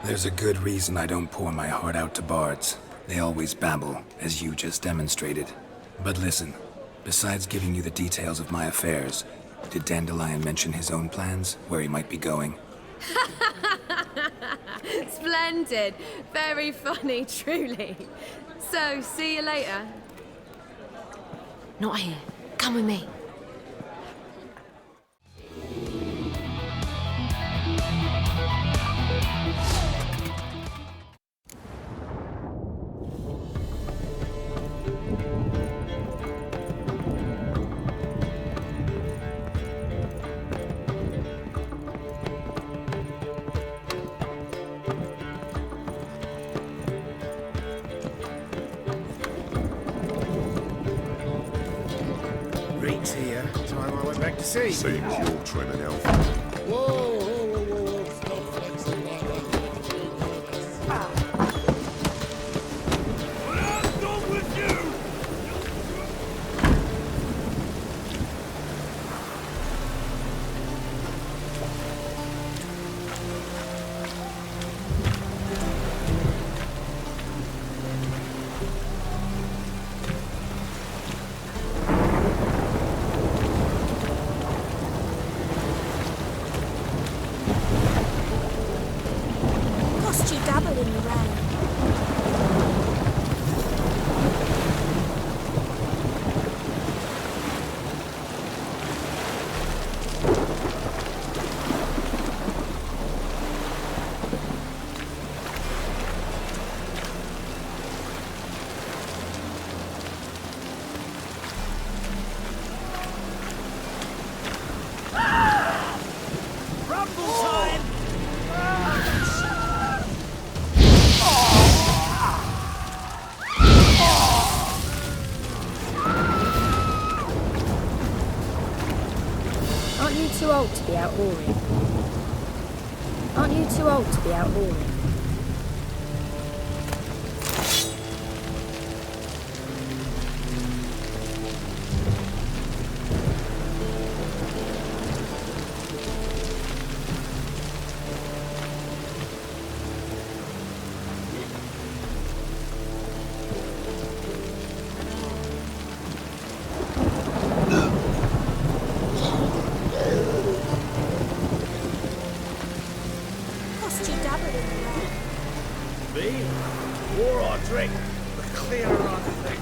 There's a good reason I don't pour my heart out to bards. They always babble, as you just demonstrated. But listen, besides giving you the details of my affairs, did Dandelion mention his own plans, where he might be going? Splendid. Very funny, truly. So, see you later. Not here. Come with me. Reek's here. Time I went back to sea. Seems you're trimming elf. Whoa, whoa, whoa, whoa, whoa. Stop flexing like that. Cost you double in the rain. Aren't you too old to be out whoring? Aren't you too old to be out whoring? Cost you double in the rain. Me? More I drink, the clearer I think.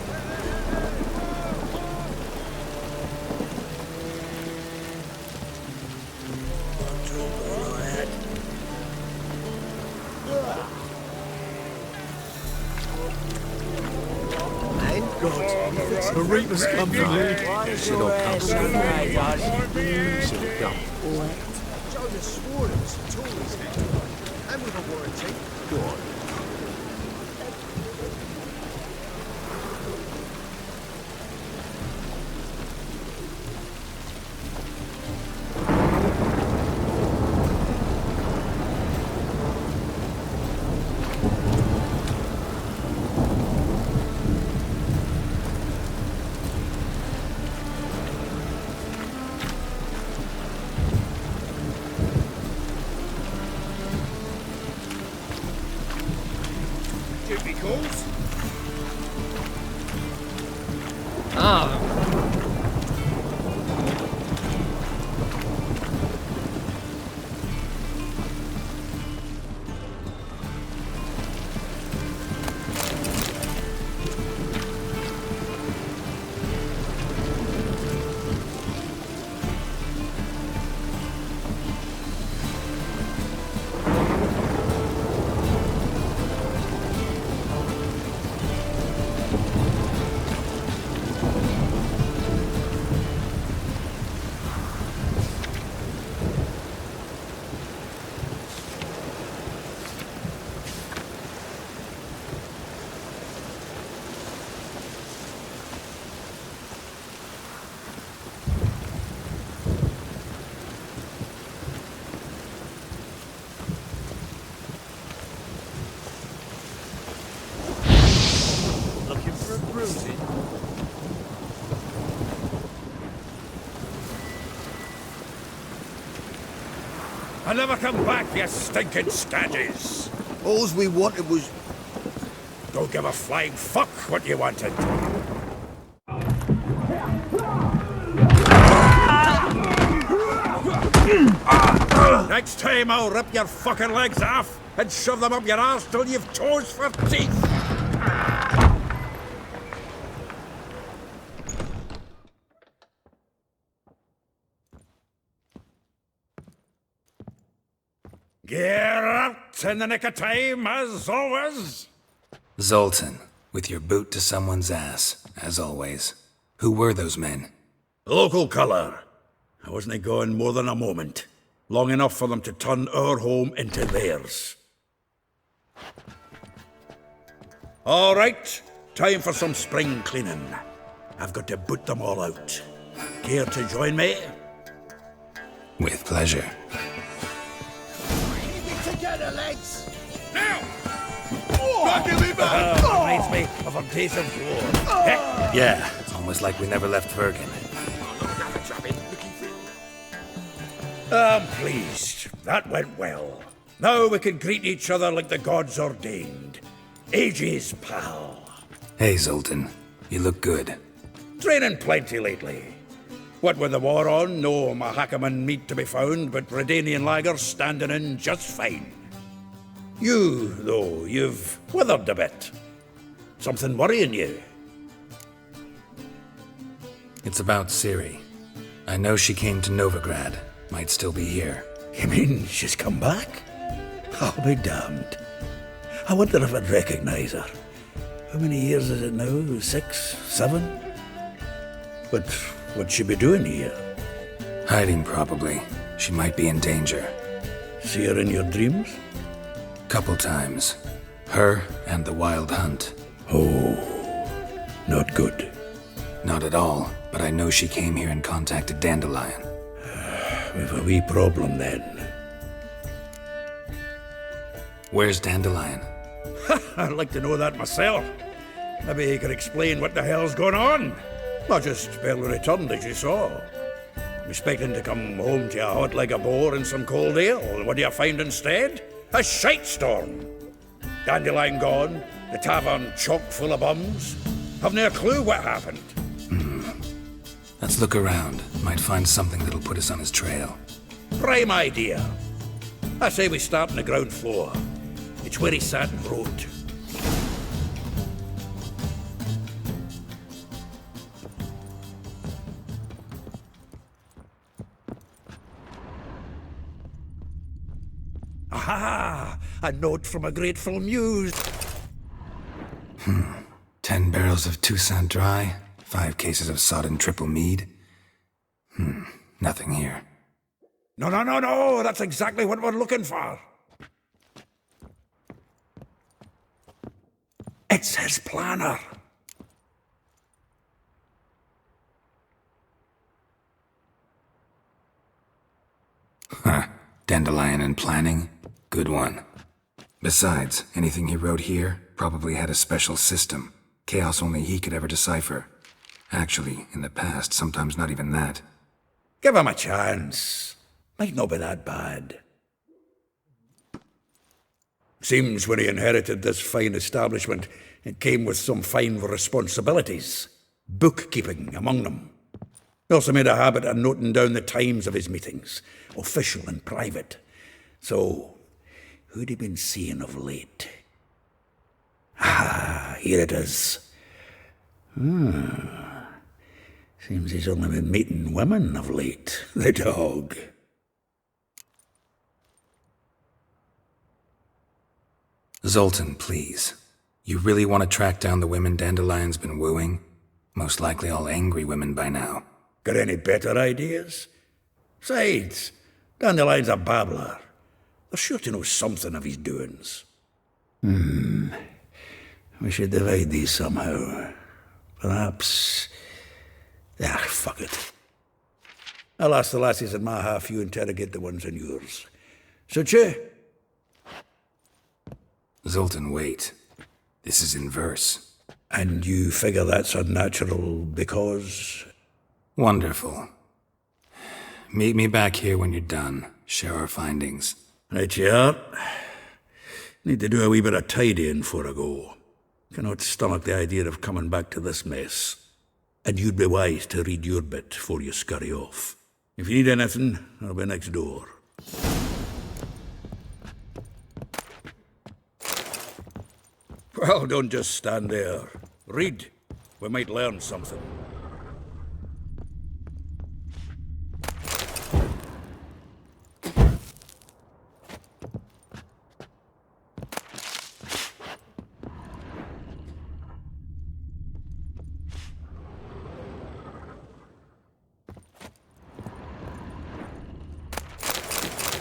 I drink all I had. Thank God. The Reapers come to me. Should all come soon. Should have come. Joe just swore it was a tool he's had. And with a warranty. Go on. Duty calls. Looking for a bruising? I never come back, you stinking staggies! Alls we wanted was... Don't give a flying fuck what you wanted. Next time I'll rip your fucking legs off and shove them up your arse till you've toes for teeth. Get out in the nick of time, as always. Zoltan, with your boot to someone's ass, as always. Who were those men? Local colour. I wasn't gone more than a moment. Long enough for them to turn our home into theirs. All right, time for some spring cleaning. I've got to boot them all out. Care to join me? With pleasure. Keep it together, lads! Now! Give me back! Reminds me of a days of war. Yeah, almost like we never left Bergen. I'm pleased. That went well. Now we can greet each other like the gods ordained. Ages, pal. Hey, Zoltan. You look good. Training plenty lately. What with the war on, no Mahakaman meat to be found, but Redanian lagers standing in just fine. You, though, you've withered a bit. Something worrying you? It's about Ciri. I know she came to Novigrad. Might still be here. You mean she's come back? I'll be damned. I wonder if I'd recognize her. How many years is it now? 6, 7? What'd she be doing here? Hiding, probably. She might be in danger. See her in your dreams? Couple times. Her and the Wild Hunt. Oh, not good. Not at all, but I know she came here and contacted Dandelion. We've a wee problem then. Where's Dandelion? I'd like to know that myself. Maybe he could explain what the hell's going on. I just barely returned, as you saw. I'm expecting to come home to a hot like a boar and some cold ale. What do you find instead? A shite storm. Dandelion gone, the tavern chock full of bums. Haven't a clue what happened. Let's look around. Might find something that'll put us on his trail. Prime idea. I say we start on the ground floor. It's where he sat and wrote. Aha! A note from a grateful muse. 10 barrels of Toussaint Dry, 5 cases of sodden triple mead. Nothing here. No, that's exactly what we're looking for. It's his planner. Dandelion and planning? Good one. Besides, anything he wrote here probably had a special system. Chaos only he could ever decipher. Actually, in the past, sometimes not even that. Give him a chance. Might not be that bad. Seems when he inherited this fine establishment, it came with some fine responsibilities. Bookkeeping among them. He also made a habit of noting down the times of his meetings, official and private. So, who'd he been seeing of late? Ah, here it is. Seems he's only been meeting women of late, the dog. Zoltan, please. You really want to track down the women Dandelion's been wooing? Most likely all angry women by now. Got any better ideas? Besides, Dandelion's a babbler. They're sure to know something of his doings. We should divide these somehow. Perhaps... fuck it. I'll ask the lassies in my half, you interrogate the ones in yours. Suit you? Zoltan, wait. This is in verse. And you figure that's unnatural because... Wonderful. Meet me back here when you're done. Share our findings. Right you are. Need to do a wee bit of tidying before I go. Cannot stomach the idea of coming back to this mess. And you'd be wise to read your bit before you scurry off. If you need anything, I'll be next door. Well, don't just stand there. Read. We might learn something.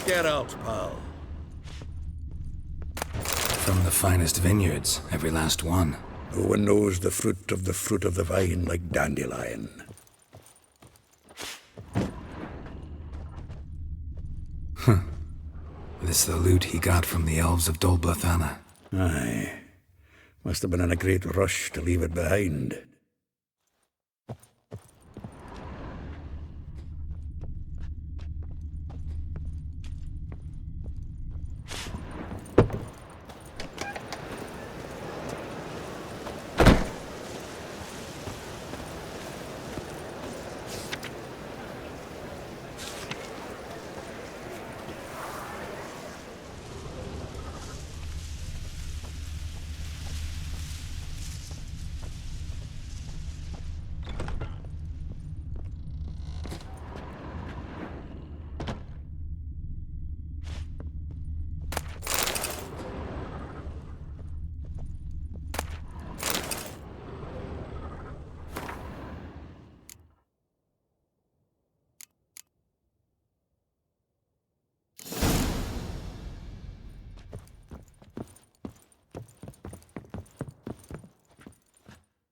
Get out, pal. From the finest vineyards, every last one. No one knows the fruit of the vine like Dandelion. This the loot he got from the elves of Dol Blathanna. Aye. Must have been in a great rush to leave it behind.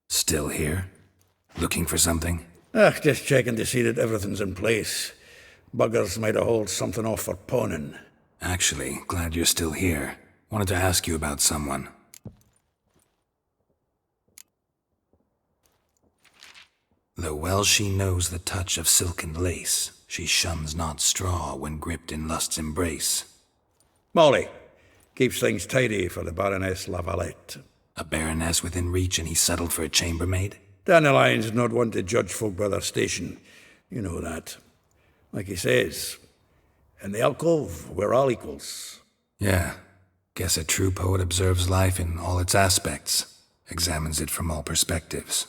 Still here? Looking for something? Just checking to see that everything's in place. Buggers might have hauled something off for pawning. Actually, glad you're still here. Wanted to ask you about someone. Though well she knows the touch of silken lace, she shuns not straw when gripped in lust's embrace. Molly. Keeps things tidy for the Baroness Lavalette. A baroness within reach and he settled for a chambermaid? Dandelion's not one to judge folk by their station. You know that. Like he says, in the alcove, we're all equals. Yeah. Guess a true poet observes life in all its aspects, examines it from all perspectives.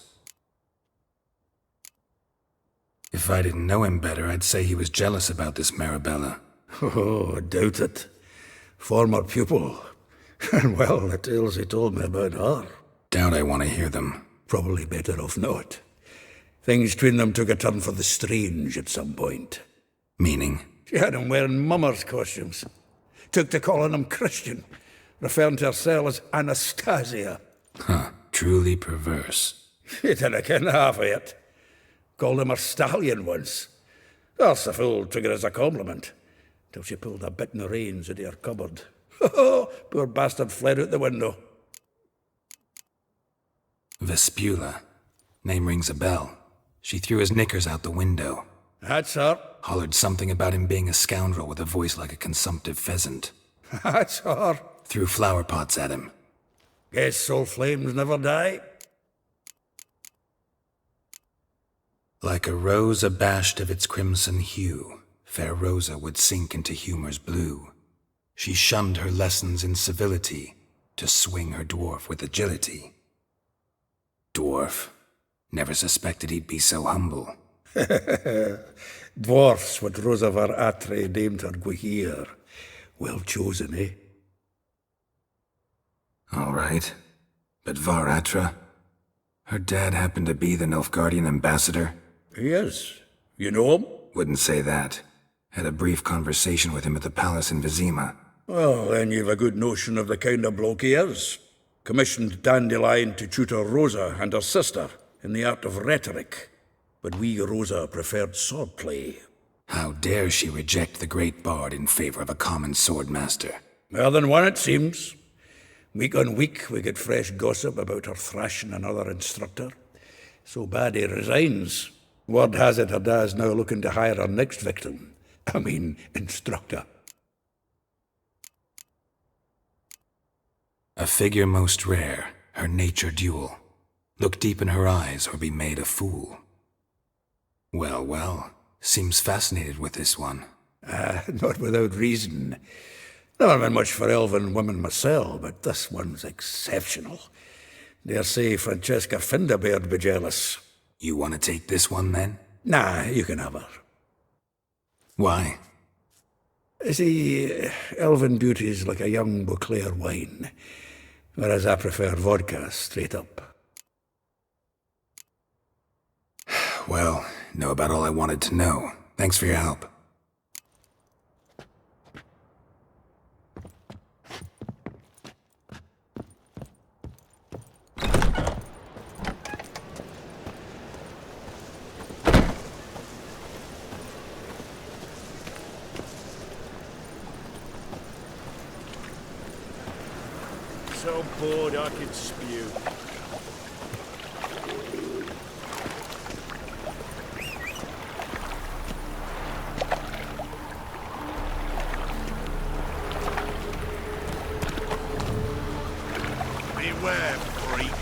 If I didn't know him better, I'd say he was jealous about this Marabella. Oh, I doubt it. Former pupil. And well, the tales he told me about her. Doubt I want to hear them. Probably better off not. Things between them took a turn for the strange at some point. Meaning? She had him wearing mummers' costumes. Took to calling him Christian, referring to herself as Anastasia. Huh, truly perverse. He didn't ken half of it. Called him her stallion once. Else the fool took it as a compliment, till she pulled a bit in the reins into her cupboard. Poor bastard fled out the window. Vespula. Name rings a bell. She threw his knickers out the window. That's her. Hollered something about him being a scoundrel with a voice like a consumptive pheasant. That's her. Threw flower pots at him. Guess soul flames never die. Like a rose abashed of its crimson hue, fair Rosa would sink into humor's blue. She shunned her lessons in civility to swing her dwarf with agility. Dwarf. Never suspected he'd be so humble. Dwarfs what Rosa var Atre deemed her Guihir. Well chosen, eh? All right. But Varatra? Her dad happened to be the Nilfgaardian ambassador? He is. You know him? Wouldn't say that. Had a brief conversation with him at the palace in Vizima. Well, then you've a good notion of the kind of bloke he is. Commissioned Dandelion to tutor Rosa and her sister in the art of rhetoric. But we, Rosa, preferred swordplay. How dare she reject the great bard in favor of a common swordmaster? More than one, it seems. Week on week, we get fresh gossip about her thrashing another instructor. So bad he resigns. Word has it her dad's now looking to hire her next victim. I mean, instructor. figure most rare, her nature dual. Look deep in her eyes or be made a fool. Well, well, seems fascinated with this one. Not without reason. Never been much for elven women myself, but this one's exceptional. Dare say Francesca Finderbeard be jealous. You want to take this one then? Nah, you can have her. Why? See, elven beauty's like a young Beauclair wine, whereas I prefer vodka straight up. Well, know about all I wanted to know. Thanks for your help. So bored I could spew. Beware, freak.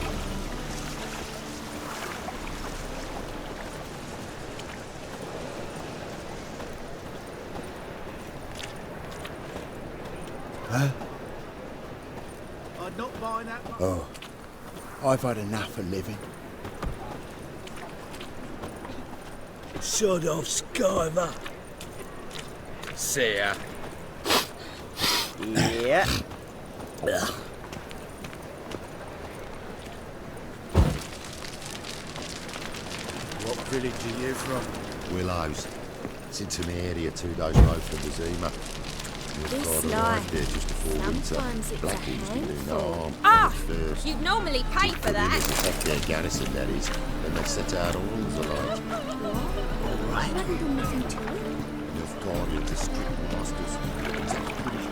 I'm not buying that. Oh, I've had enough of living. Sod off, Skyver. See ya. Yeah. What village are you from? Willows. It's into an area 2 days road from the Zima. This You've life, there just before sometimes winter. it's a Blackies can do no handful. harm. Ah! First, You'd normally pay for that. protect their garrison, that is. Then they set out all rules alike. I haven't done nothing to it. You've gone into strict masters. Exactly as you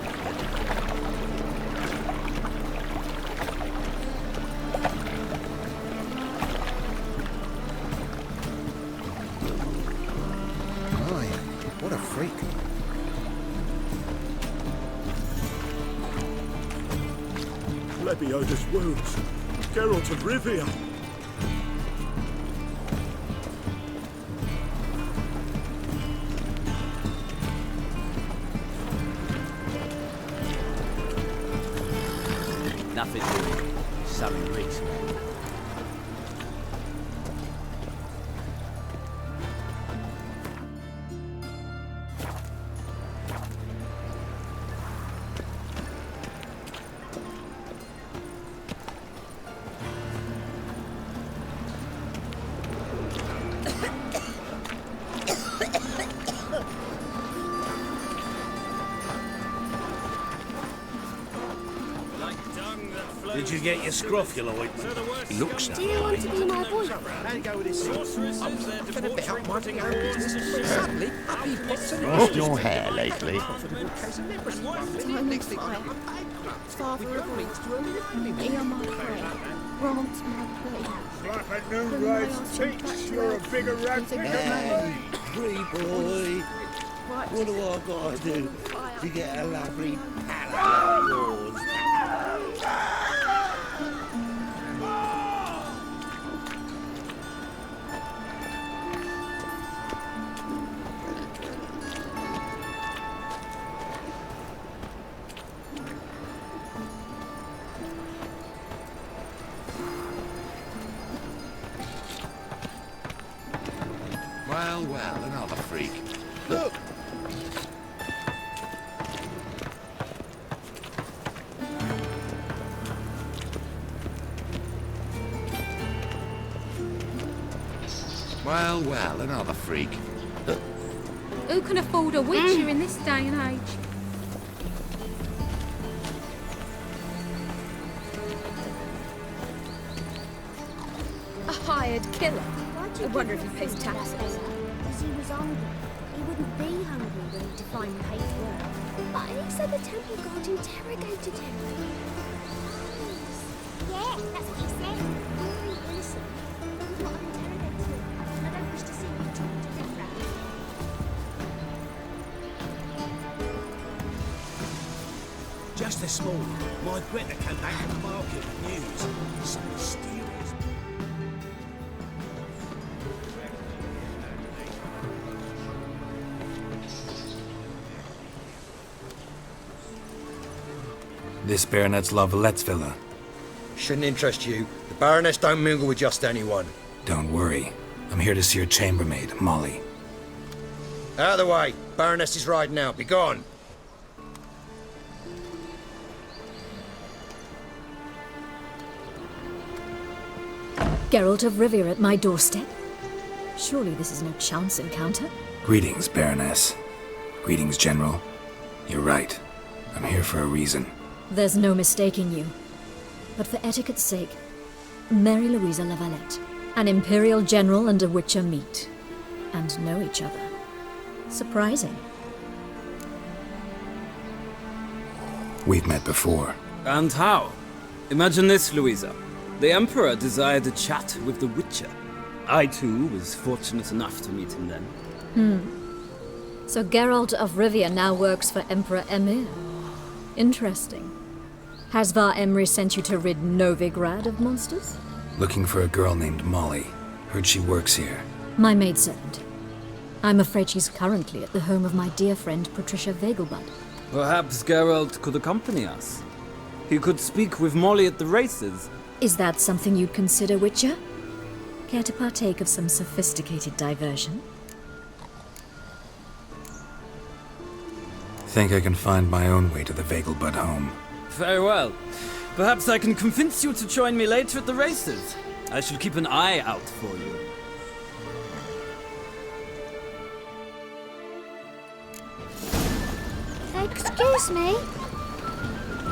My, what a freak. Lebioda's wounds. Geralt of Rivia. Nothing doing. Something reeks. Did you get your scrofula ointment? He looks Do you want to be my boyfriend? How you go with this? I'm going to bet up my own business. Suddenly, up he pops and Lost your hair lately. profitable case of leprosy. Time Next is thing fire. I'm bankrupt. Father With of no all, means to earn a living. hear my prayer. Grant my plea. Like a From new my race husband teach, back to you're a earth, bigger rat he's a bigger good than man. me. Free boy. Right, What do I gotta do fire. to get a lovely palace like yours? Well, well, another freak. Look! Well, well, another freak. Who can afford a witcher in this day and age? A hired killer. I wonder if he pays taxes. Because he was hungry. He wouldn't be hungry when he defined paid work. But he said the temple guard interrogated him. Yeah, that's what he said. Very innocent. I'm not interrogated him. I don't wish to see you talk to different. Just this morning, my Greta came back from the market with news. Some mysterious... This Baronet's La Vallette's villa. Shouldn't interest you. The Baroness don't mingle with just anyone. Don't worry. I'm here to see your chambermaid, Molly. Out of the way. Baroness is riding out. Be gone. Geralt of Rivia at my doorstep? Surely this is no chance encounter? Greetings, Baroness. Greetings, General. You're right. I'm here for a reason. There's no mistaking you. But for etiquette's sake, Mary Louisa La Valette, an Imperial General and a Witcher meet, and know each other. Surprising. We've met before. And how? Imagine this, Louisa. The Emperor desired a chat with the Witcher. I, too, was fortunate enough to meet him then. So Geralt of Rivia now works for Emperor Emir. Interesting. Has Var Emry sent you to rid Novigrad of monsters? Looking for a girl named Molly. Heard she works here. My maidservant. I'm afraid she's currently at the home of my dear friend Patricia Vegelbud. Perhaps Geralt could accompany us. He could speak with Molly at the races. Is that something you'd consider, Witcher? Care to partake of some sophisticated diversion? Think I can find my own way to the Vegelbud home. Very well. Perhaps I can convince you to join me later at the races. I shall keep an eye out for you. Excuse me?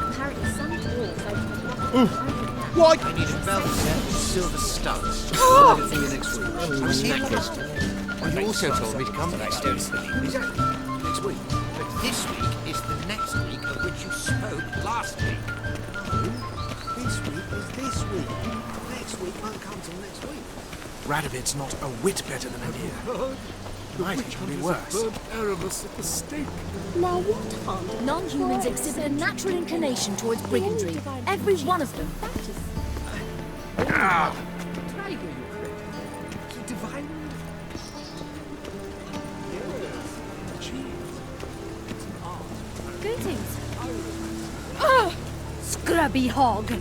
Apparently some dwarves Why? I need a velvet set with silver studs. I'll have it for you next week. I was here last week. You also told me to come next week. Exactly. Next week. But this week is the next week of which you spoke last week. No. This week is this week. Next week won't come till next week. Radovid's not a whit better than Emir. Might even be worse. Erebus at the stake. Now what harm? Non-humans exhibit a natural inclination towards brigandry. Every one of them. Greetings. Scrubby hog.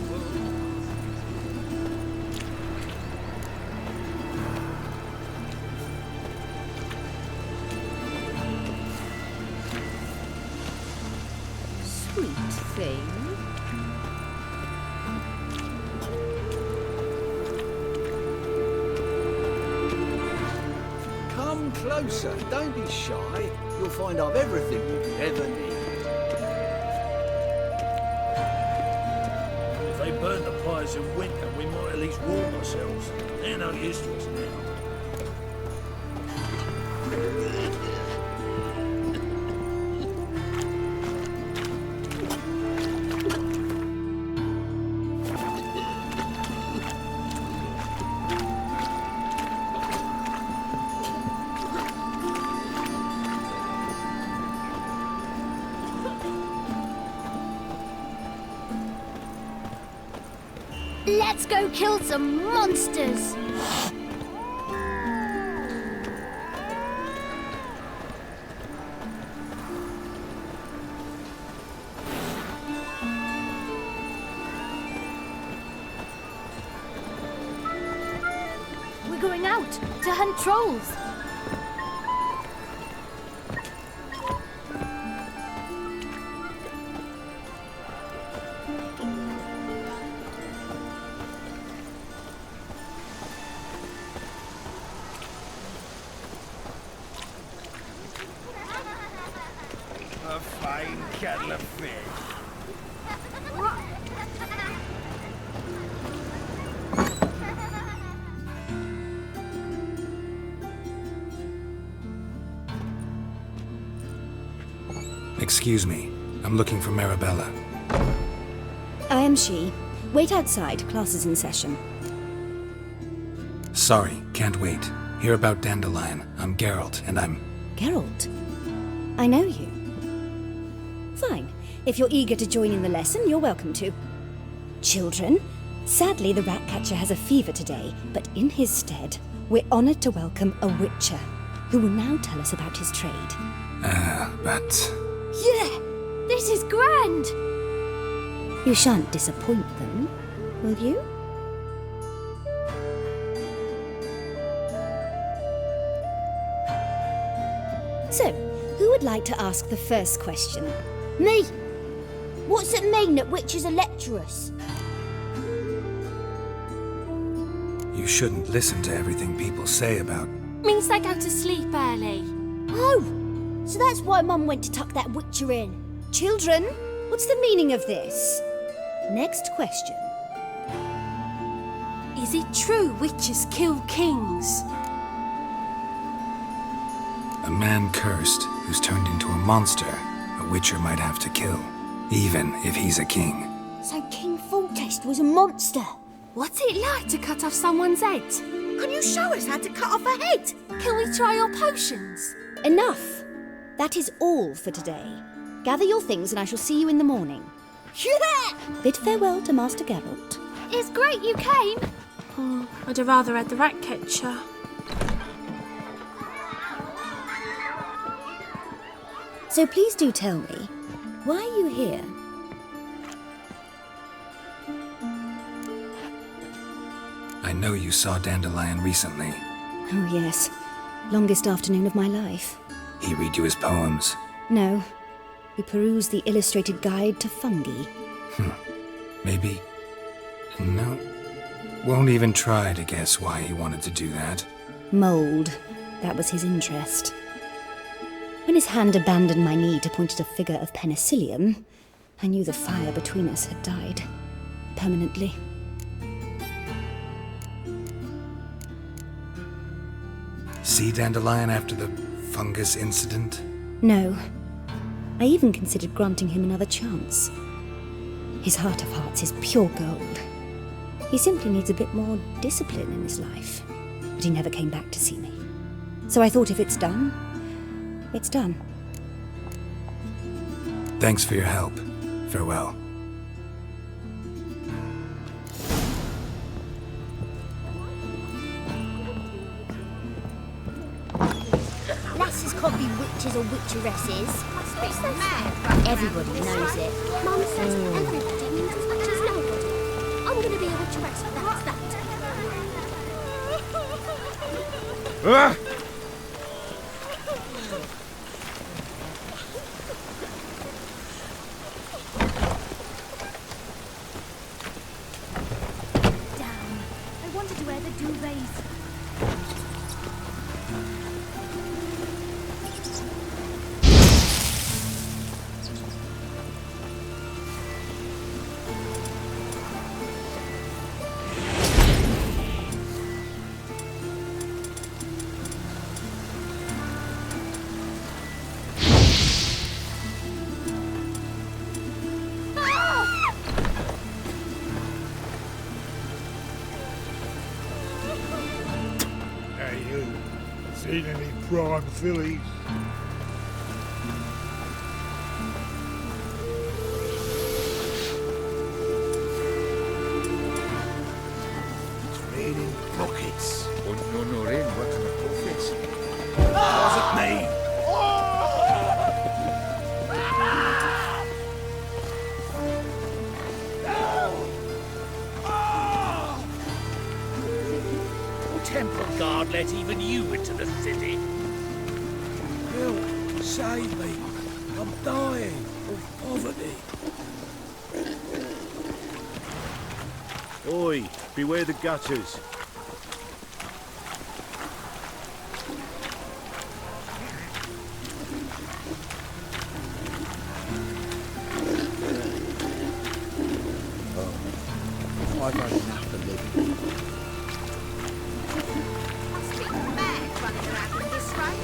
Sweet thing. Come closer. Don't be shy. You'll find I've everything you could ever need. If they burn the pyres in winter, we might at least warm ourselves. They're no use to us now. Let's go kill some monsters! We're going out to hunt trolls. A fine kettle of fish. Excuse me. I'm looking for Marabella. I am she. Wait outside. Class is in session. Sorry, can't wait. Hear about Dandelion. I'm Geralt, and I'm... Geralt? I know you. Fine. If you're eager to join in the lesson, you're welcome to. Children, sadly the rat catcher has a fever today, but in his stead, we're honoured to welcome a witcher, who will now tell us about his trade. But... Yeah, this is grand. You shan't disappoint them, will you? So, who would like to ask the first question? Me. What's it mean that witches are lecturers? You shouldn't listen to everything people say about... Means they go to sleep early. Oh, so that's why Mum went to tuck that witcher in. Children, what's the meaning of this? Next question. Is it true witches kill kings? A man cursed who's turned into a monster a witcher might have to kill, even if he's a king. So King Foltest was a monster. What's it like to cut off someone's head? Can you show us how to cut off a head? Can we try your potions? Enough. That is all for today. Gather your things and I shall see you in the morning. Yeah! Bid farewell to Master Geralt. It's great you came. Oh, I'd have rather had the rat catcher. So please do tell me, why are you here? I know you saw Dandelion recently. Oh yes, longest afternoon of my life. He read you his poems. No, we perused the illustrated guide to fungi. Maybe... No. Won't even try to guess why he wanted to do that. Mould, that was his interest. When his hand abandoned my knee to point at a figure of penicillium, I knew the fire between us had died. Permanently. See Dandelion after the fungus incident? No. I even considered granting him another chance. His heart of hearts is pure gold. He simply needs a bit more discipline in his life. But he never came back to see me. So I thought if it's done, it's done. Thanks for your help. Farewell. Lasses can't be witches or witcheresses. Everybody knows it. Mum says everybody means as much as nobody. I'm going to be a witcheress, that's that. Damn, I wanted to wear the duvets. Seen any prime fillies? It's raining buckets. Und nur nur in, what's the profits? Wasn't me! Temple Guard let even you into the city. Help, save me. I'm dying of poverty. Oi, beware the gutters. I've had enough of living. Must be mad running around in this rain.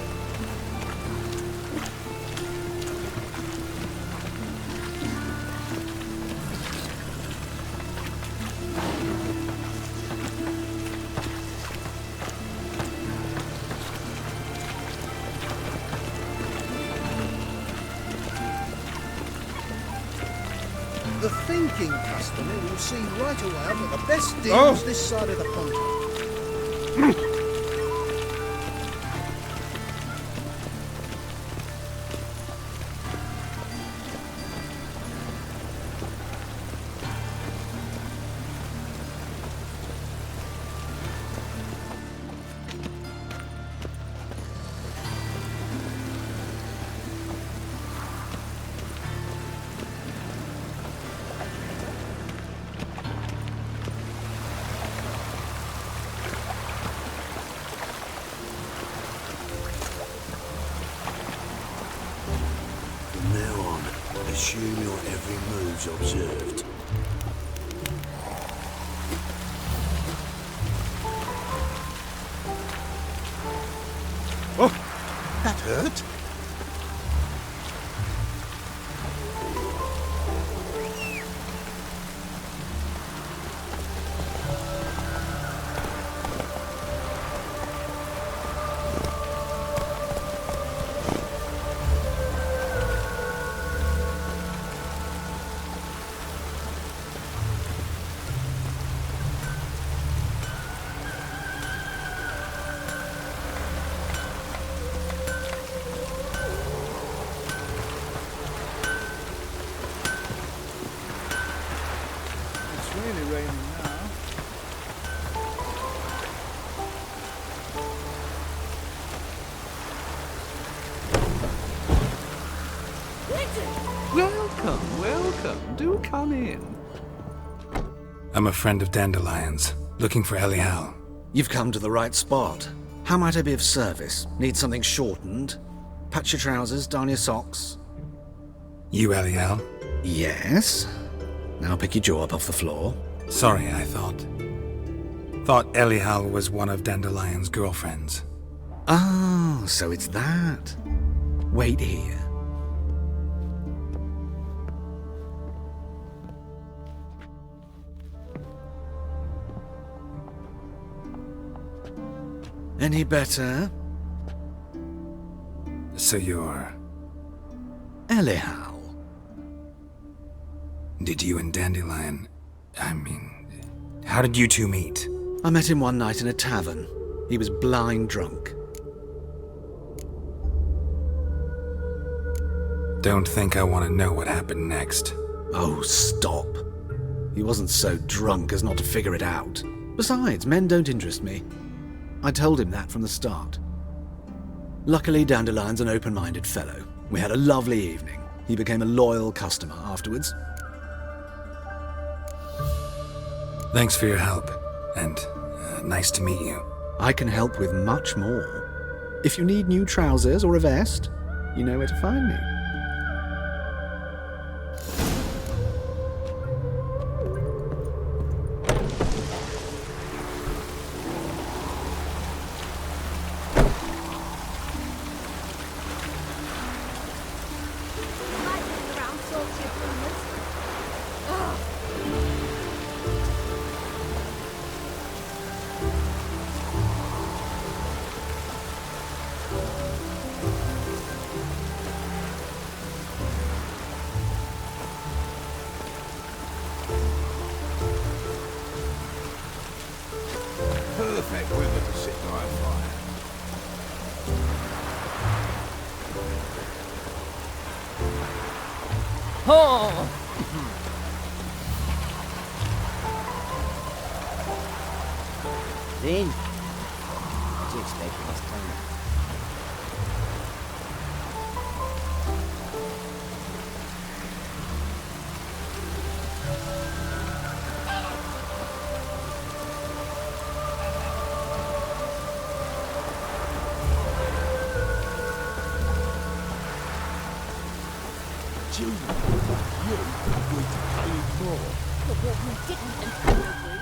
and then you'll see right away I've got the best deals this side of the pond. From now on, assume your every move's observed. Oh, that hurt. It's really raining now. Welcome, welcome. Do come in. I'm a friend of Dandelion's, looking for Elial. You've come to the right spot. How might I be of service? Need something shortened? Patch your trousers, darn your socks. You Elial? Yes. Now pick your jaw up off the floor. Sorry, I thought Elial was one of Dandelion's girlfriends. Oh, so it's that. Wait here. Any better? So you're... Elial. Did you and Dandelion... how did you two meet? I met him one night in a tavern. He was blind drunk. Don't think I want to know what happened next. Oh, stop. He wasn't so drunk as not to figure it out. Besides, men don't interest me. I told him that from the start. Luckily, Dandelion's an open-minded fellow. We had a lovely evening. He became a loyal customer afterwards. Thanks for your help, and nice to meet you. I can help with much more. If you need new trousers or a vest, you know where to find me. Perfect weather to sit by a fire. Oh! Then, what do you expect from us time? Julie, you agreed to pay him more. But what we didn't and couldn't agree.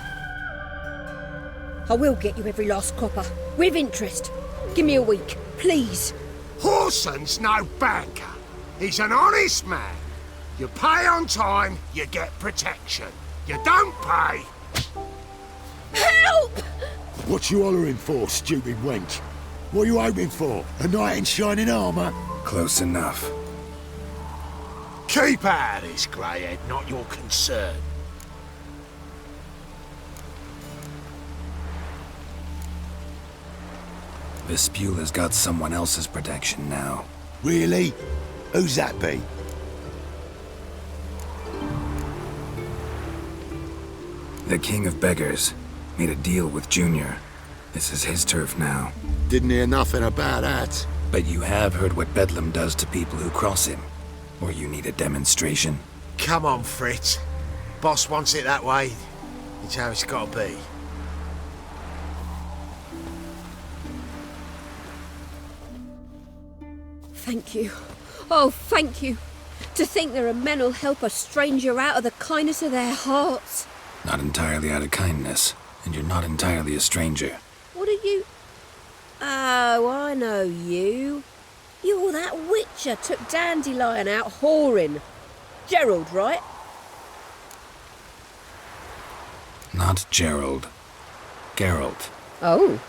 I will get you every last copper, with interest. Give me a week, please. Horson's no banker. He's an honest man. You pay on time, you get protection. You don't pay... Help! What you hollering for, stupid wench? What are you hoping for? A knight in shining armour? Close enough. Keep out of this, Greyhead, not your concern. Vespula's got someone else's protection now. Really? Who's that be? The King of Beggars made a deal with Junior. This is his turf now. Didn't hear nothing about that. But you have heard what Bedlam does to people who cross him. Or you need a demonstration? Come on, Fritz. Boss wants it that way. It's how it's got to be. Thank you. Oh, thank you. To think there are men who'll help a stranger out of the kindness of their hearts. Not entirely out of kindness, and you're not entirely a stranger. What are you... Oh, I know you. You're that witcher took Dandelion out whoring. Gerald, right? Not Gerald. Geralt. Oh.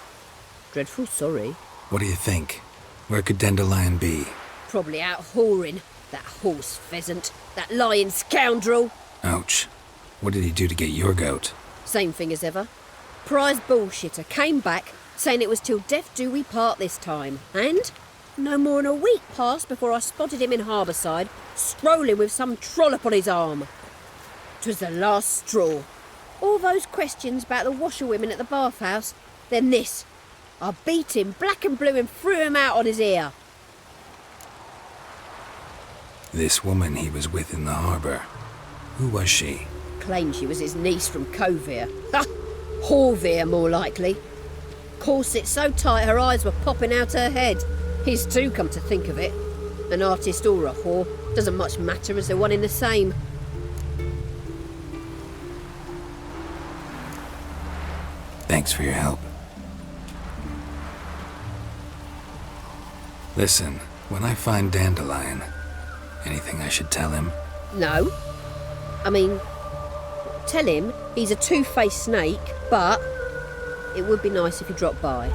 Dreadful sorry. What do you think? Where could Dandelion be? Probably out whoring. That horse pheasant. That lying scoundrel. Ouch. What did he do to get your goat? Same thing as ever. Prize bullshitter came back saying it was till death do we part this time. And no more than a week passed before I spotted him in Harbourside, strolling with some trollop on his arm. 'Twas the last straw. All those questions about the washerwomen at the bathhouse, then this. I beat him black and blue and threw him out on his ear. This woman he was with in the harbour. Who was she? Claimed she was his niece from Kovir. Ha! Horvir, more likely. Corset so tight her eyes were popping out her head. His too, come to think of it. An artist or a whore, doesn't much matter as they're one in the same. Thanks for your help. Listen, when I find Dandelion, anything I should tell him? No. I mean, tell him he's a two-faced snake, but it would be nice if he dropped by.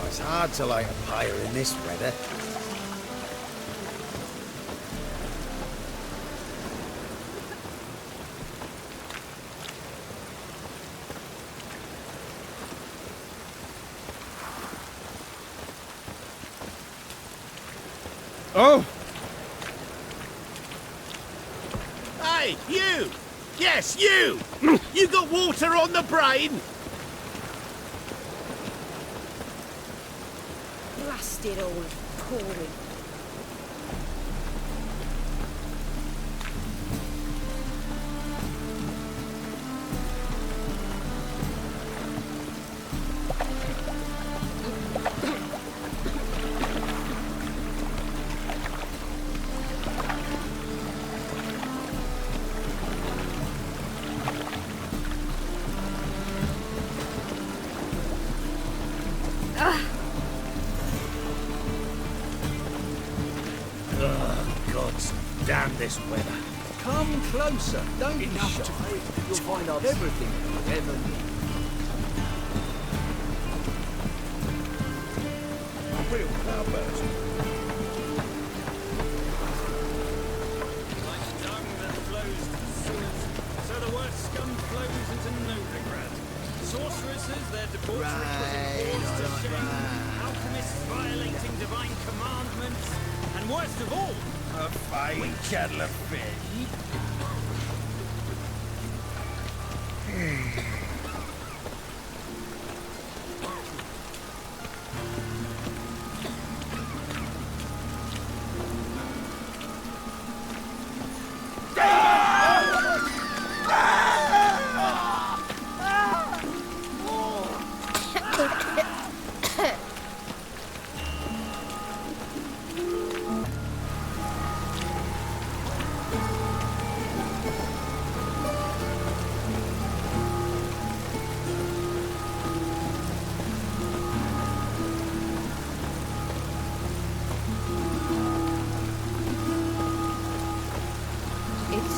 It's hard to light a fire in this weather. Oh! Hey, you! Yes, you! You got water on the brain? Blasted old pouring. Damn this weather. Come closer. Don't be shy. You'll find out everything you ever need. A real cloudburst. Like dung that flows to sewers, so the worst scum flows into Novigrad. Sorceresses, their debauchery causing cause to shame. Alchemists violating divine commandments. And worst of all, A fine kettle of fish.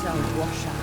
utter washout.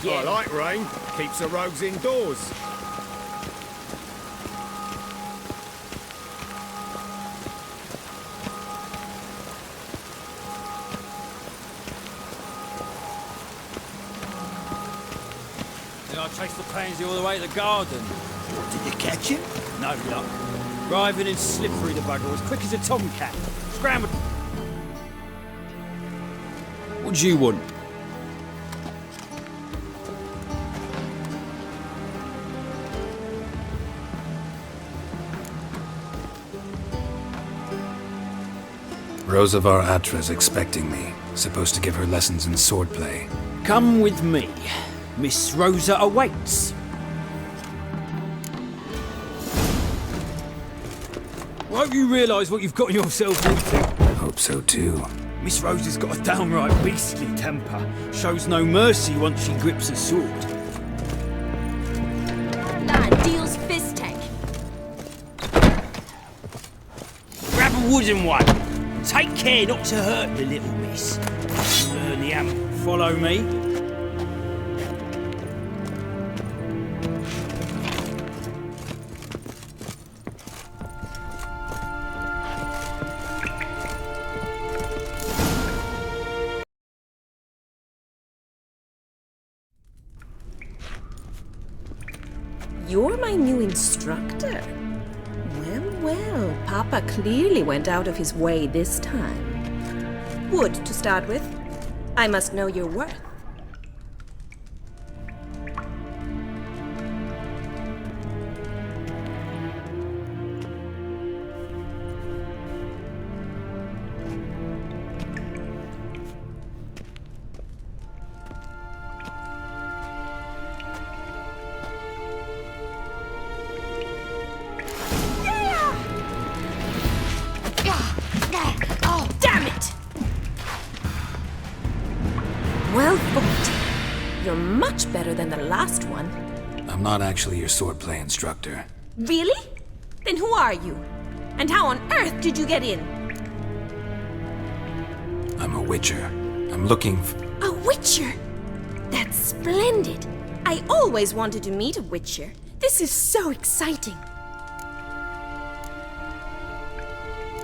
I like rain. Keeps the rogues indoors. I chased the pansy all the way to the garden. Did you catch him? No luck. Driving and slippery the bugger, as quick as a tomcat. Scrambled. What do you want? Rosa var Atra's expecting me. Supposed to give her lessons in swordplay. Come with me. Miss Rosa awaits. Won't you realise what you've got yourself into? Hope so too. Miss Rosa's got a downright beastly temper. Shows no mercy once she grips a sword. Lad deals fist tank. Grab a wooden one. Take care not to hurt the little miss. Learn the amp. Follow me. You're my new instructor? Well, Papa clearly went out of his way this time. Wood, to start with. I must know your worth. Well fought. You're much better than the last one. I'm not actually your swordplay instructor. Really? Then who are you? And how on earth did you get in? I'm a witcher. I'm looking for... A witcher? That's splendid. I always wanted to meet a witcher. This is so exciting.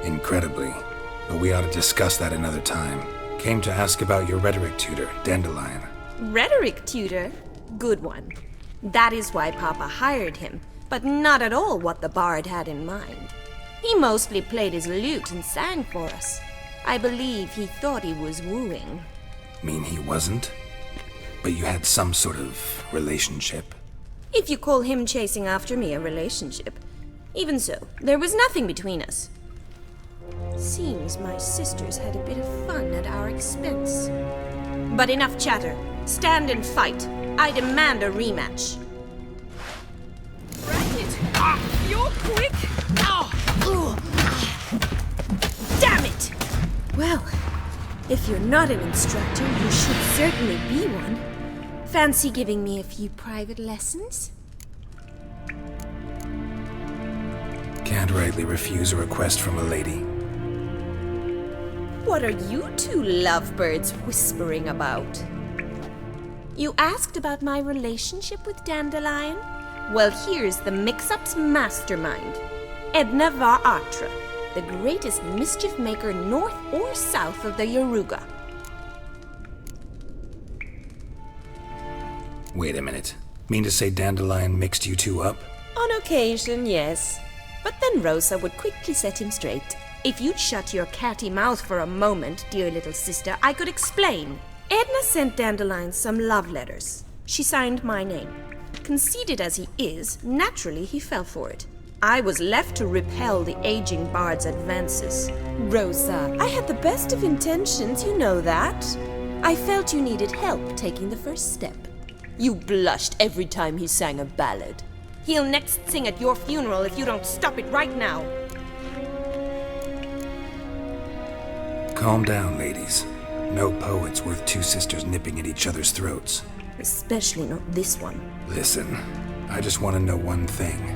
Incredibly. But we ought to discuss that another time. Came to ask about your rhetoric tutor, Dandelion. Rhetoric tutor? Good one. That is why Papa hired him, but not at all what the bard had in mind. He mostly played his lute and sang for us. I believe he thought he was wooing. Mean he wasn't? But you had some sort of relationship? If you call him chasing after me a relationship. Even so, there was nothing between us. Seems my sisters had a bit of fun at our expense. But enough chatter. Stand and fight. I demand a rematch. Racket! You're quick! Damn it! Well, if you're not an instructor, you should certainly be one. Fancy giving me a few private lessons? Can't rightly refuse a request from a lady. What are you two lovebirds whispering about? You asked about my relationship with Dandelion? Well, here's the mix-up's mastermind. Edna var Atra, the greatest mischief maker north or south of the Yaruga. Wait a minute. Mean to say Dandelion mixed you two up? On occasion, yes. But then Rosa would quickly set him straight. If you'd shut your catty mouth for a moment, dear little sister, I could explain. Edna sent Dandelion some love letters. She signed my name. Conceited as he is, naturally he fell for it. I was left to repel the aging bard's advances. Rosa, I had the best of intentions, you know that. I felt you needed help taking the first step. You blushed every time he sang a ballad. He'll next sing at your funeral if you don't stop it right now. Calm down, ladies. No poet's worth two sisters nipping at each other's throats. Especially not this one. Listen, I just want to know one thing.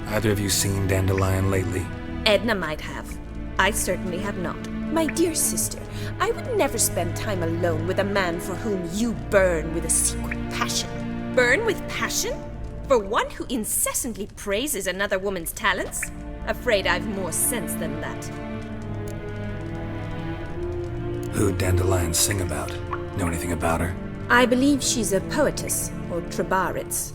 Either of you seen Dandelion lately? Edna might have. I certainly have not. My dear sister, I would never spend time alone with a man for whom you burn with a secret passion. Burn with passion? For one who incessantly praises another woman's talents? Afraid I've more sense than that. Who'd Dandelion sing about? Know anything about her? I believe she's a poetess, or trabaritz.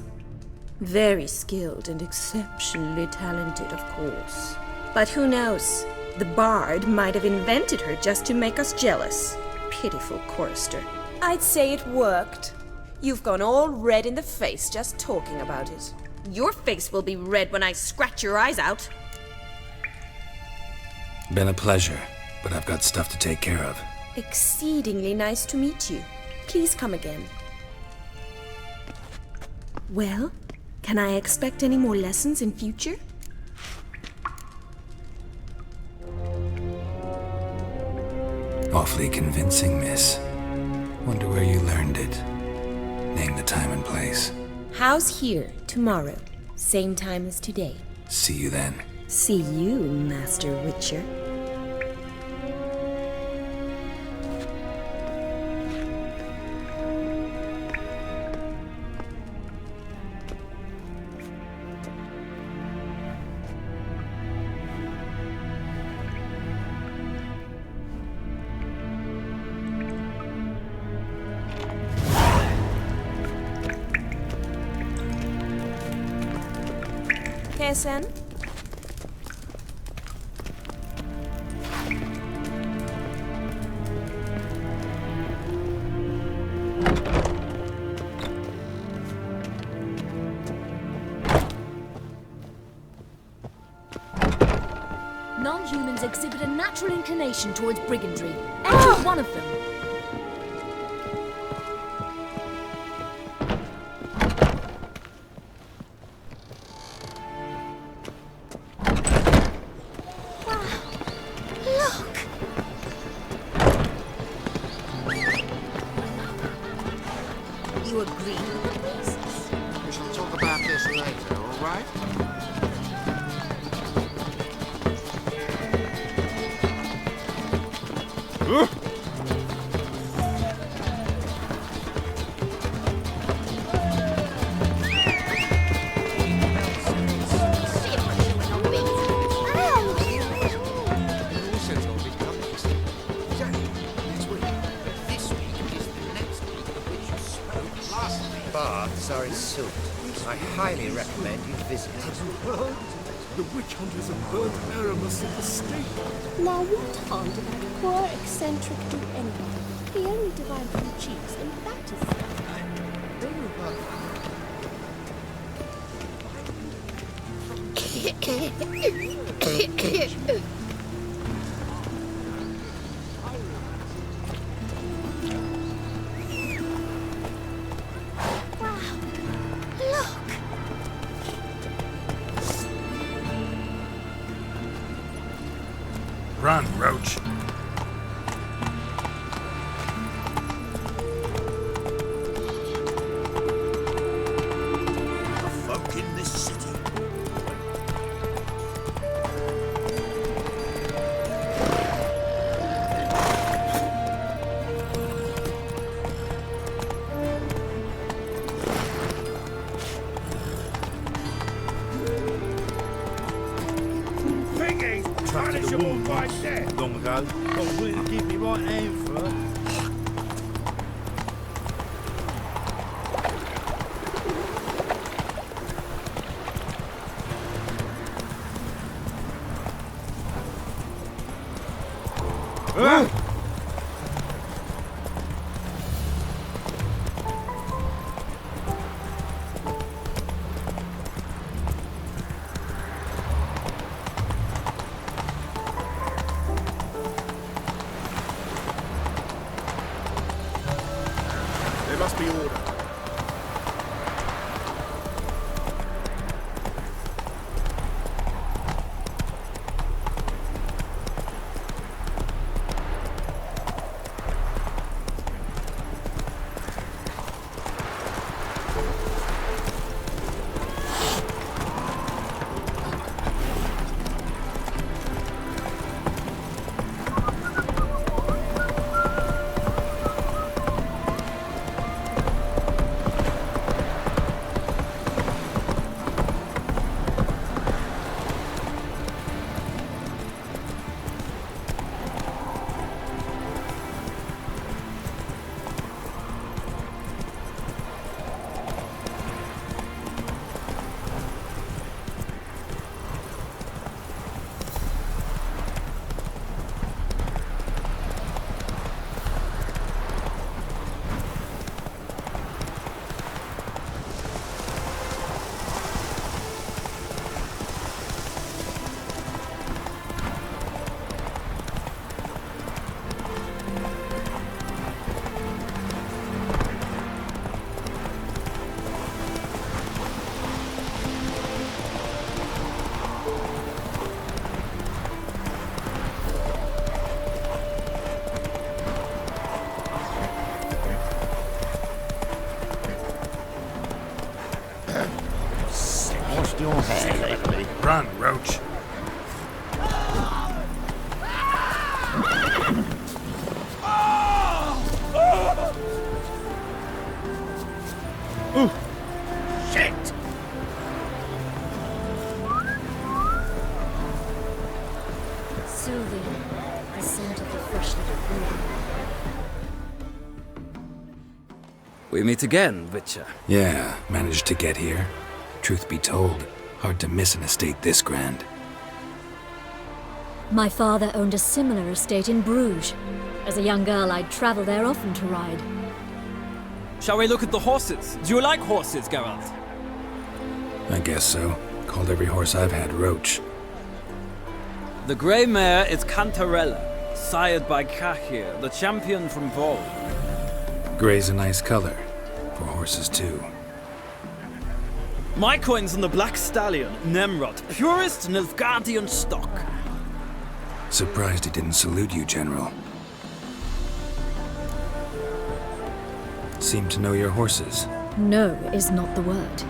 Very skilled and exceptionally talented, of course. But who knows? The bard might have invented her just to make us jealous. Pitiful chorister. I'd say it worked. You've gone all red in the face just talking about it. Your face will be red when I scratch your eyes out. Been a pleasure, but I've got stuff to take care of. Exceedingly nice to meet you. Please come again. Well, can I expect any more lessons in future? Awfully convincing, miss. Wonder where you learned it. Name the time and place. House here, tomorrow. Same time as today. See you then. See you, Master Witcher. Sen? Non-humans exhibit a natural inclination towards brigandry. Every one of them. You agree with the basis? We shall talk about this later, all right? Baths are in Sult. I highly recommend you visit. The witch hunters of burnt Aramus in the state. Now what harm did that poor eccentric do anyway? He only divined from cheeks, and that is... Run, Roach. The folk in this city. Trusted a woman once, long ago. Got willing to give me right hand for her. There must be order. Lost your hair lately. Run, Roach. Ooh. Shit! Sylvia, the scent of the freshly brewed. We meet again, Witcher. Yeah, managed to get here. Truth be told, hard to miss an estate this grand. My father owned a similar estate in Bruges. As a young girl, I'd travel there often to ride. Shall we look at the horses? Do you like horses, Geralt? I guess so. Called every horse I've had Roach. The grey mare is Cantarella, sired by Cahir, the champion from Vol. Grey's a nice color. For horses, too. My coin's on the black stallion, Nemrod, purest Nilfgaardian stock. Surprised he didn't salute you, General. Seem to know your horses. No is not the word.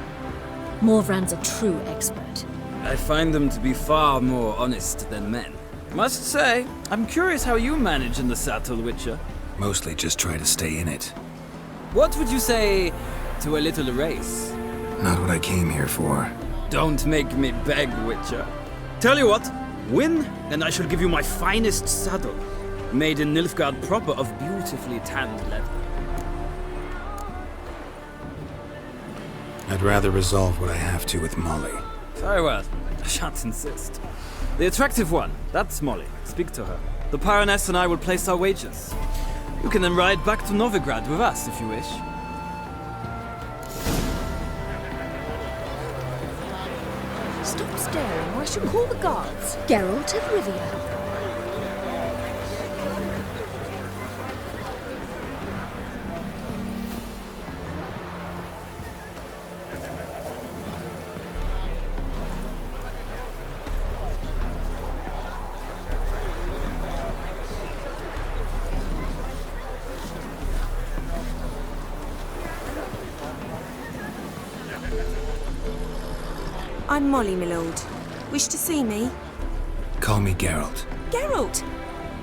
Morvrand's a true expert. I find them to be far more honest than men. Must say, I'm curious how you manage in the saddle, Witcher. Mostly just try to stay in it. What would you say to a little race? Not what I came here for. Don't make me beg, Witcher. Tell you what, win, and I shall give you my finest saddle, made in Nilfgaard proper of beautifully tanned leather. I'd rather resolve what I have to with Molly. Very well. I shan't insist. The attractive one, that's Molly. Speak to her. The Baroness and I will place our wagers. You can then ride back to Novigrad with us if you wish. Stop staring or I shall call the guards. Geralt of Rivia. I'm Molly, my lord. Wish to see me? Call me Geralt. Geralt!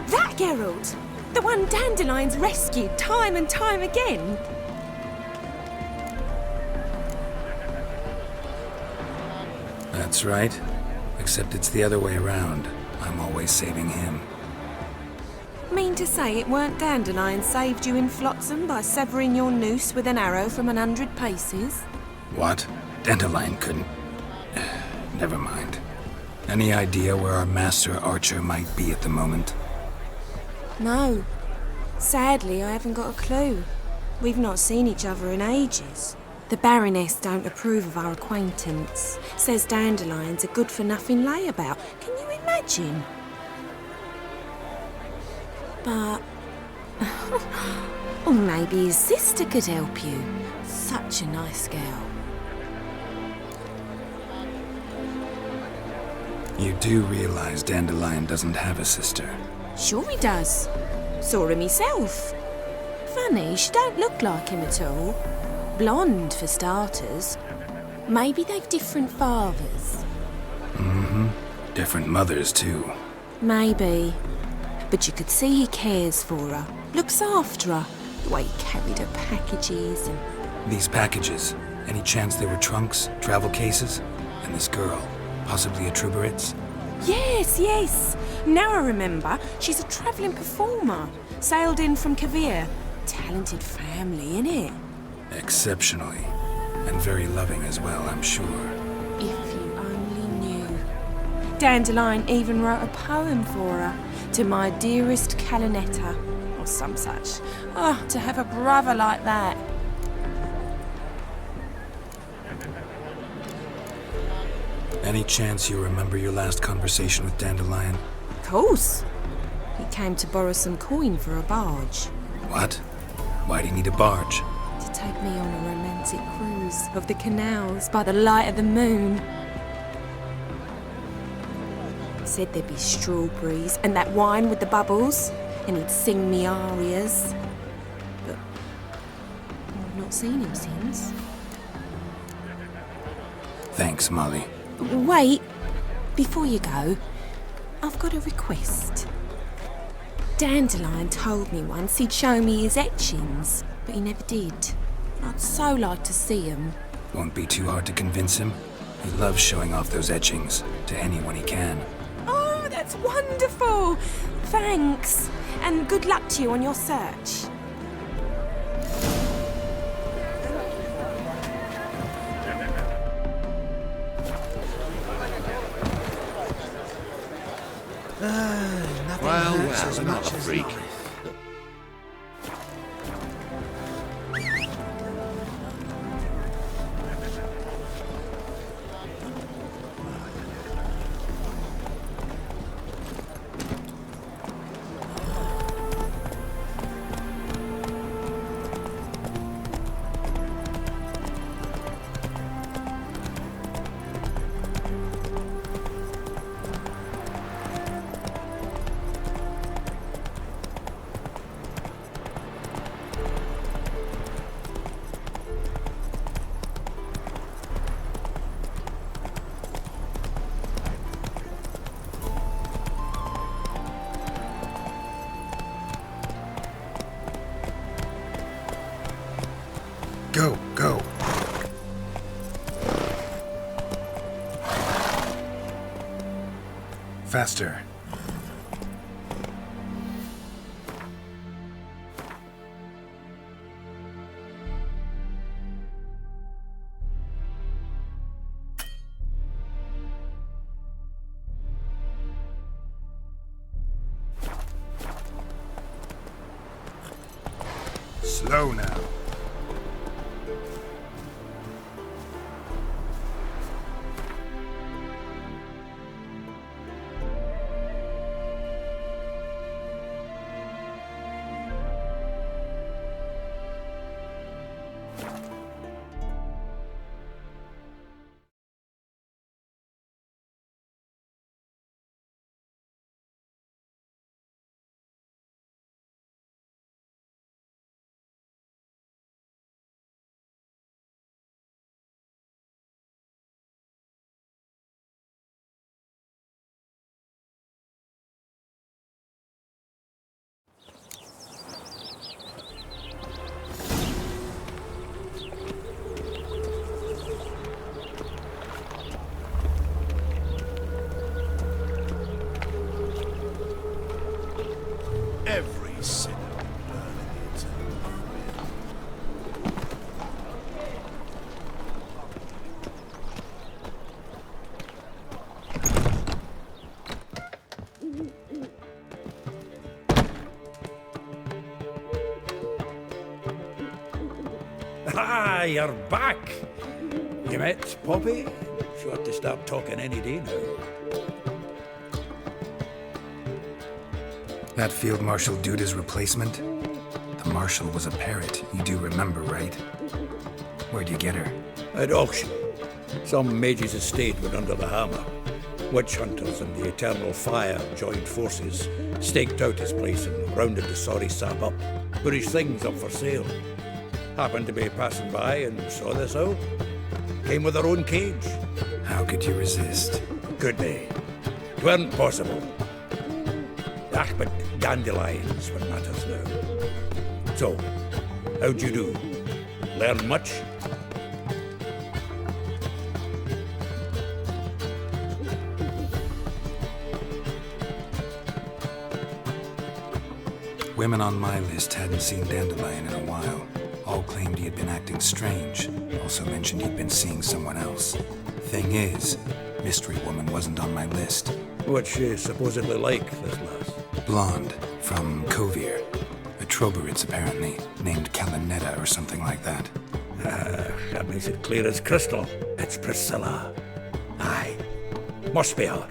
That Geralt! The one Dandelion's rescued time and time again! That's right. Except it's the other way around. I'm always saving him. Mean to say it weren't Dandelion saved you in Flotsam by severing your noose with an arrow from 100 paces? What? Dandelion couldn't... Never mind. Any idea where our master archer might be at the moment? No. Sadly, I haven't got a clue. We've not seen each other in ages. The Baroness don't approve of our acquaintance. Says Dandelion's a good-for-nothing layabout. Can you imagine? But Or maybe his sister could help you. Such a nice girl. You do realize Dandelion doesn't have a sister. Sure he does. Saw him myself. Funny, she don't look like him at all. Blonde, for starters. Maybe they've different fathers. Mm-hmm. Different mothers, too. Maybe. But you could see he cares for her. Looks after her. The way he carried her packages and... These packages, any chance they were trunks, travel cases? And this girl, possibly a Truberitz? Yes, yes. Now I remember. She's a travelling performer. Sailed in from Kavir. Talented family, innit? Exceptionally. And very loving as well, I'm sure. If you only knew. Dandelion even wrote a poem for her. To my dearest Calinetta. Or some such. Oh, to have a brother like that. Any chance you remember your last conversation with Dandelion? Of course. He came to borrow some coin for a barge. What? Why do you need a barge? To take me on a romantic cruise of the canals by the light of the moon. Said there'd be strawberries and that wine with the bubbles, and he'd sing me arias. But I've not seen him since. Thanks, Molly. Wait, before you go, I've got a request. Dandelion told me once he'd show me his etchings, but he never did. I'd so like to see them. Won't be too hard to convince him. He loves showing off those etchings to anyone he can. Oh, that's wonderful! Thanks, and good luck to you on your search. Well, not a freak. Go, go. Faster. Slow now. Every sinner will burn in the eternal fire. Ah, you're back. You met Poppy? She ought to start talking any day now. That Field Marshal Duda's replacement? Marshall was a parrot. You do remember, right? Where'd you get her? At auction. Some mage's estate went under the hammer. Witch hunters and the Eternal Fire joined forces, staked out his place and rounded the sorry sap up. Put his things up for sale. Happened to be passing by and saw this out. Came with her own cage. How could you resist? Could they? 'Tweren't possible. Ah, but dandelions what matters now. So, how'd you do? Learn much? Women on my list hadn't seen Dandelion in a while. All claimed he had been acting strange. Also mentioned he'd been seeing someone else. Thing is, Mystery Woman wasn't on my list. What's she supposedly like, this lass? Blonde, from Kovir. A Trobaritz, apparently, named Kalinetta or something like that. That makes it clear as crystal. It's Priscilla. Aye. Must be her.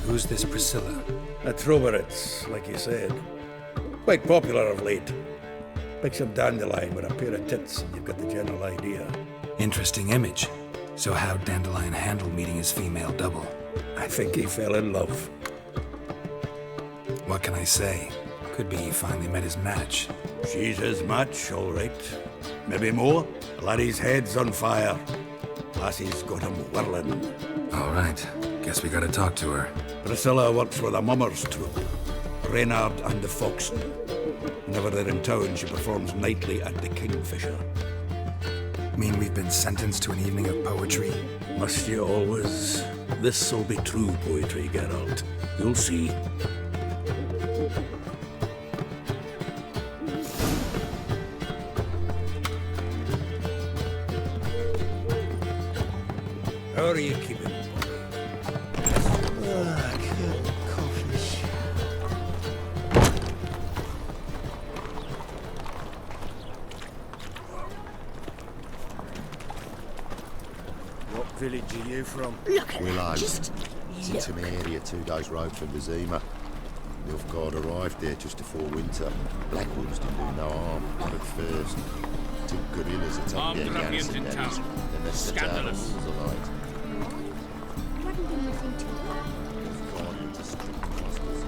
Who's this Priscilla? A Trobaritz, like you said. Quite popular of late. Picture Dandelion with a pair of tits and you've got the general idea. Interesting image. So how'd Dandelion handle meeting his female double? I think he fell in love. What can I say? Could be he finally met his match. She's his match, all right. Maybe more. Laddie's head's on fire. Lassie's got him whirling. All right. Guess we gotta talk to her. Priscilla works with a mummers troupe. Reynard and the Foxen. Whenever they're in town, she performs nightly at the Kingfisher. Mean we've been sentenced to an evening of poetry? Must you always? This'll be true poetry, Geralt. You'll see. How are you keeping? What village are you from? Look at Willow. that. Just It's in an area 2 days' road from Vizima. Nilfgaard arrived there just before winter. Black wolves didn't do no harm, but at first, two gorillas attacked Armed their ruffians garrison in that town. is, and they set out Scandalous. all the light. hadn't been nothing to Nilfgaard into strict justice.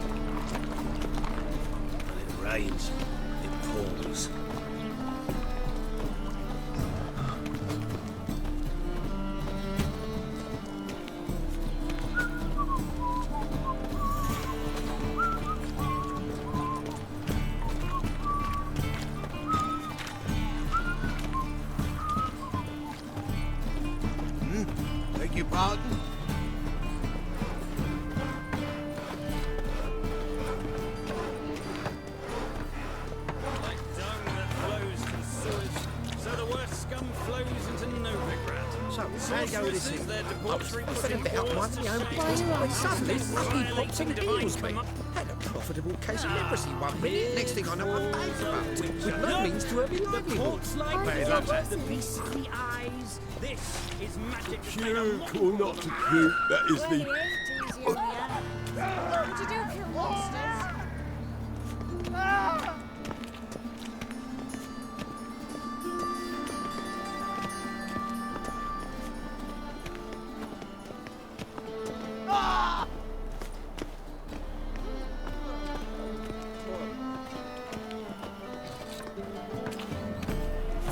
When it rains, it pours. Beg your pardon? Like dung that flows from sewers, so the worst scum flows into Novigrad. So, how you go with this Sorceresses, thing? their I debauchery was put a in bit up wars my own to business, sway but suddenly the Lucky pops and divine heals me. come up. Had a profitable case of leprosy 1 minute, next thing I know I'm bankrupt, with no means to earn my The livelihood. ports like Bad the luck, rubber, sir. the beastly eyes. This is magic. Cute or not too cute, that is the... What would you do, kill monsters?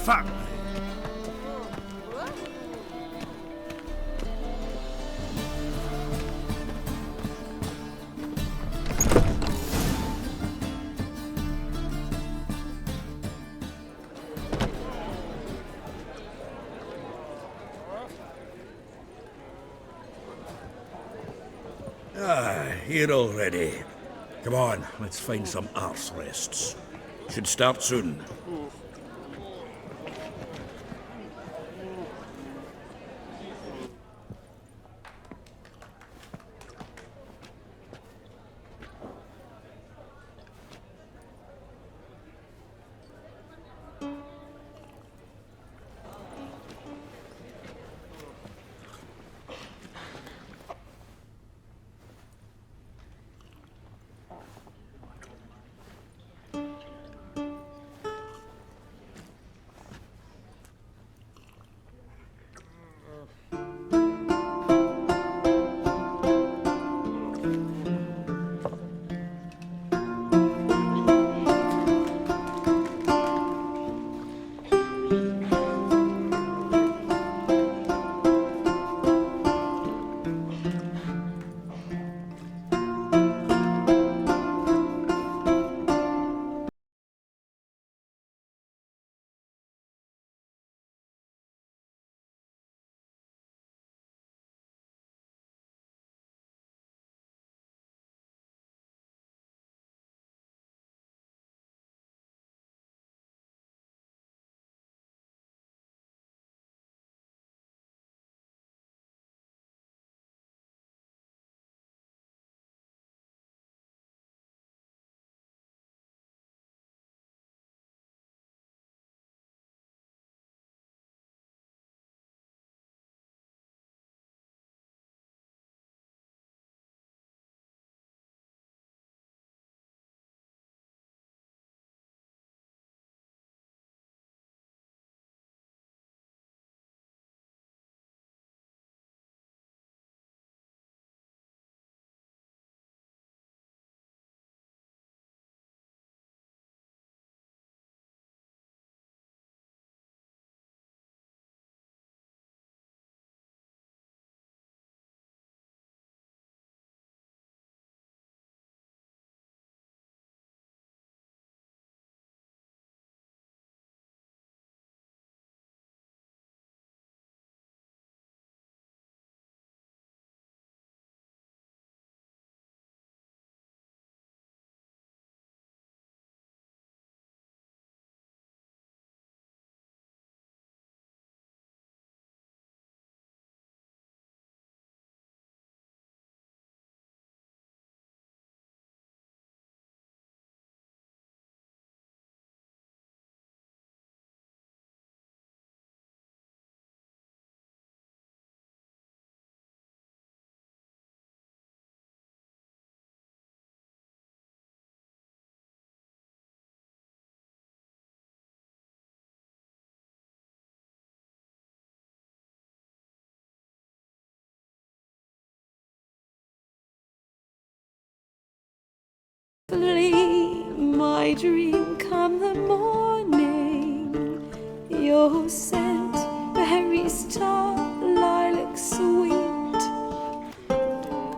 Fuck! Here already. Come on, let's find some arse rests. Should start soon. Softly, my dream, come the morning. Your scent, berry star, lilac sweet.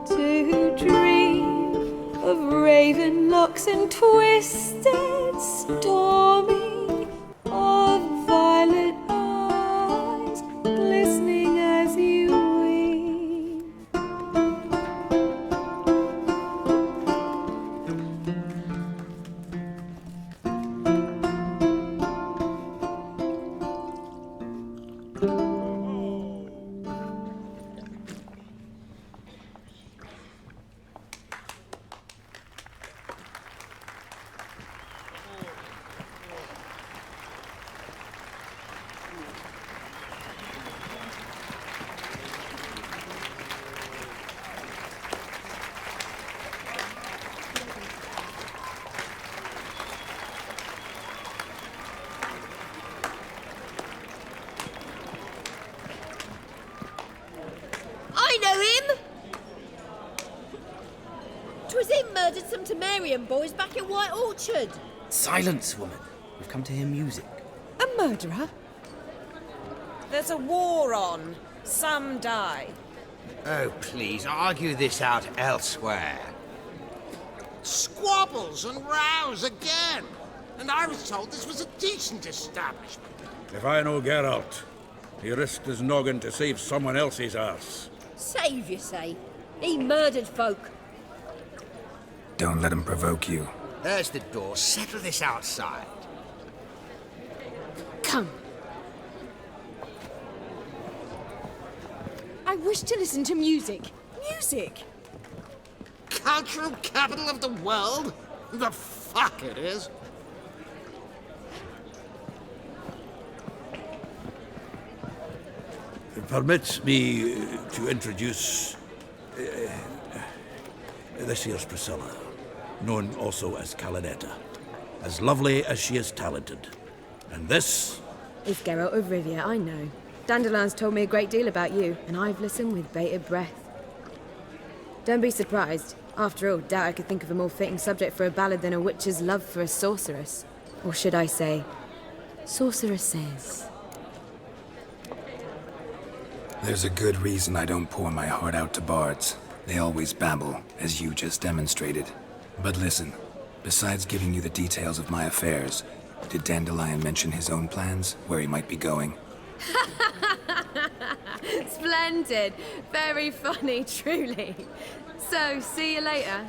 To dream of raven locks and twisted stormy, of violet eyes glistening as you weep. I know him! 'Twas him murdered some Temerian boys back in White Orchard. Silence, woman. We've come to hear music. A murderer? There's a war on. Some die. Oh, please, argue this out elsewhere. Squabbles and rows again. And I was told this was a decent establishment. If I know Geralt, he risked his noggin to save someone else's arse. Save, you say? He murdered folk. Don't let him provoke you. There's the door. Settle this outside. Come. I wish to listen to music. Music! Cultural capital of the world? The fuck it is. Permit me to introduce this here's Priscilla, known also as Calinetta. As lovely as she is talented. And this? It's Geralt of Rivia, I know. Dandelion's told me a great deal about you, and I've listened with bated breath. Don't be surprised. After all, doubt I could think of a more fitting subject for a ballad than a witch's love for a sorceress. Or should I say, sorceresses. There's a good reason I don't pour my heart out to bards. They always babble, as you just demonstrated. But listen, besides giving you the details of my affairs, did Dandelion mention his own plans, where he might be going? Splendid. Very funny, truly. So, see you later.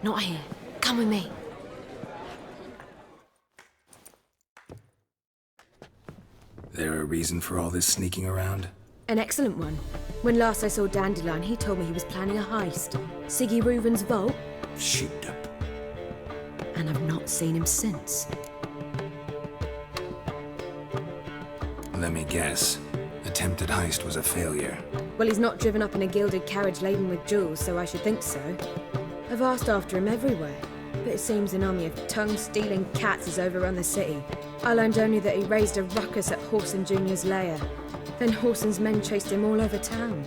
Not here. Come with me. There a reason for all this sneaking around? An excellent one. When last I saw Dandelion, he told me he was planning a heist. Siggy Reuven's vault. Sheeped up. And I've not seen him since. Let me guess. Attempted heist was a failure. Well, he's not driven up in a gilded carriage laden with jewels, so I should think so. I've asked after him everywhere, but it seems an army of tongue-stealing cats has overrun the city. I learned only that he raised a ruckus at Whoreson Jr.'s lair. Then Whoreson's men chased him all over town.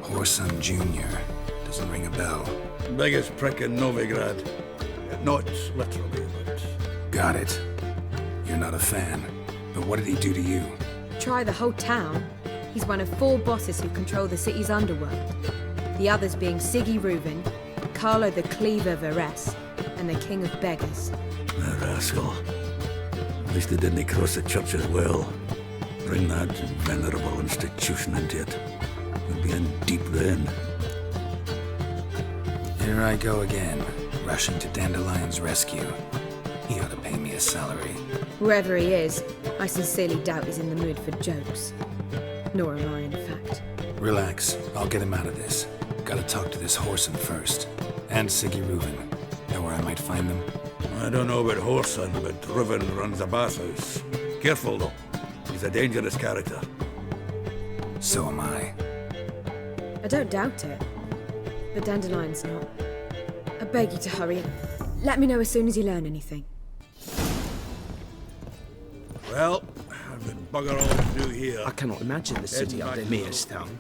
Whoreson Jr. Doesn't ring a bell. Biggest prick in Novigrad. Not literally, but... Got it. You're not a fan. But what did he do to you? Try the whole town. He's one of 4 bosses who control the city's underworld. The others being Siggy Reuven, Carlo the Cleaver Varese, and the King of Beggars. The rascal. At least he didn't cross the church as well. Bring that venerable institution into it. We'll be in deep then. Here I go again, rushing to Dandelion's rescue. He ought to pay me a salary. Whoever he is, I sincerely doubt he's in the mood for jokes. Nor am I, in fact. Relax, I'll get him out of this. Gotta talk to this Whoreson first. And Siggy Reuven. Know where I might find them? I don't know about Whoreson, but Reuven runs a bathhouse. Careful, though. He's a dangerous character. So am I. I don't doubt it. But Dandelion's not. I beg you to hurry. Let me know as soon as you learn anything. Well, I've been bugger all to do here. I cannot imagine the city under Mia's thumb.